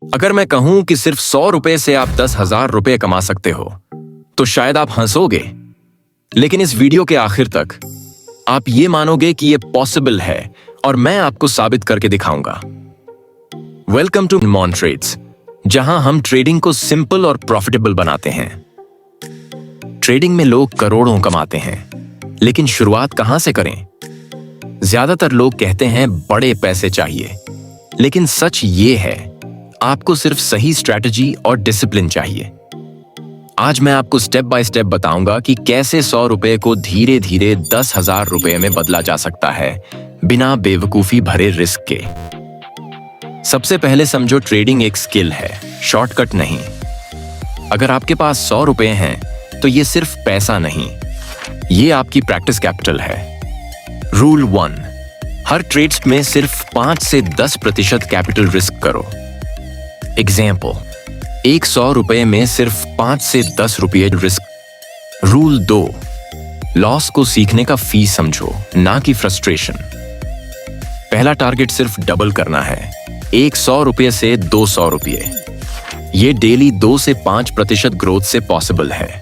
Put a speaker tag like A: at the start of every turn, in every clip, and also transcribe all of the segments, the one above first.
A: अगर मैं कहूं कि सिर्फ 100 रुपए से आप 10,000 रुपए कमा सकते हो तो शायद आप हंसोगे, लेकिन इस वीडियो के आखिर तक आप ये मानोगे कि ये पॉसिबल है और मैं आपको साबित करके दिखाऊंगा। वेलकम टू मॉन्ट्रेड्स, जहां हम ट्रेडिंग को सिंपल और प्रॉफिटेबल बनाते हैं। ट्रेडिंग में लोग करोड़ों कमाते हैं, लेकिन शुरुआत कहां से करें? ज्यादातर लोग कहते हैं बड़े पैसे चाहिए, लेकिन सच ये है आपको सिर्फ सही स्ट्रैटेजी और डिसिप्लिन चाहिए। आज मैं आपको स्टेप बाय स्टेप बताऊंगा कि कैसे 100 रुपए को धीरे धीरे 10,000 रुपए में बदला जा सकता है बिना बेवकूफी भरे रिस्क के। सबसे पहले समझो, ट्रेडिंग एक स्किल है, शॉर्टकट नहीं। अगर आपके पास 100 रुपए हैं तो ये सिर्फ पैसा नहीं, ये आपकी प्रैक्टिस कैपिटल है। रूल 1, हर ट्रेड्स में सिर्फ 5 से 10% कैपिटल रिस्क करो। एग्जाम्पल, एक 100 रुपए में सिर्फ 5 से 10 रुपये रिस्क। रूल 2, लॉस को सीखने का फी समझो, ना कि फ्रस्ट्रेशन। पहला टारगेट सिर्फ डबल करना है, एक 100 रुपये से 200 रुपये। ये डेली 2 से 5% ग्रोथ से पॉसिबल है।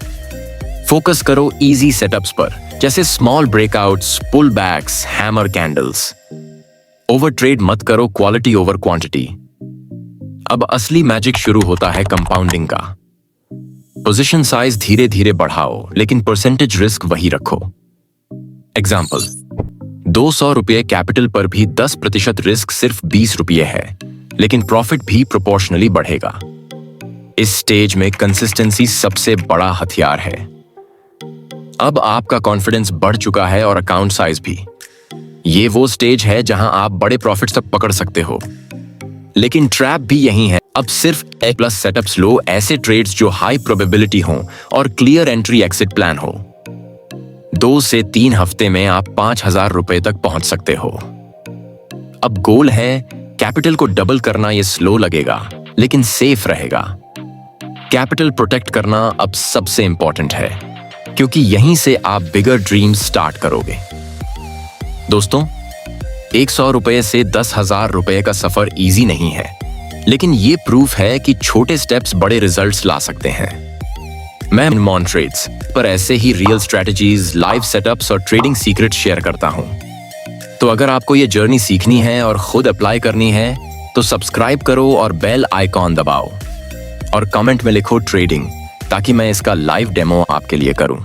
A: फोकस करो इजी सेटअप्स पर, जैसे small breakouts, pull backs, hammer candles. Over trade मत करो, क्वालिटी ओवर क्वांटिटी। अब असली मैजिक शुरू होता है कंपाउंडिंग का। पोजीशन साइज धीरे धीरे बढ़ाओ, लेकिन परसेंटेज रिस्क वही रखो। एग्जाम्पल, 200 रुपये कैपिटल पर भी 10% रिस्क सिर्फ 20 रुपये है, लेकिन प्रॉफिट भी प्रोपोर्शनली बढ़ेगा। इस स्टेज में कंसिस्टेंसी सबसे बड़ा हथियार है। अब आपका कॉन्फिडेंस बढ़ चुका है और अकाउंट साइज भी। ये वो स्टेज है जहां आप बड़े प्रॉफिट तक पकड़ सकते हो। लेकिन ट्रैप भी यही है। अब सिर्फ A+ सेटअप्स लो, ऐसे ट्रेड्स जो हाई प्रोबेबिलिटी हो और क्लियर एंट्री एग्जिट प्लान हो। 2 से 3 हफ्ते में आप 5,000 रुपए तक पहुंच सकते हो। अब गोल है कैपिटल को डबल करना। ये स्लो लगेगा, लेकिन सेफ रहेगा। कैपिटल प्रोटेक्ट करना अब सबसे इंपॉर्टेंट है, क्योंकि यहीं से आप बिगर ड्रीम्स स्टार्ट करोगे। दोस्तों, एक 100 रुपए से 10,000 रुपए का सफर इजी नहीं है, लेकिन ये प्रूफ है कि छोटे स्टेप्स बड़े रिजल्ट्स ला सकते हैं। मैं मॉन्ट्रेड्स पर ऐसे ही रियल स्ट्रेटजीज, लाइव सेटअप्स और ट्रेडिंग सीक्रेट शेयर करता हूं। तो अगर आपको ये जर्नी सीखनी है और खुद अप्लाई करनी है तो सब्सक्राइब करो और बेल आइकॉन दबाओ और कमेंट में लिखो ट्रेडिंग, ताकि मैं इसका लाइव डेमो आपके लिए करूं।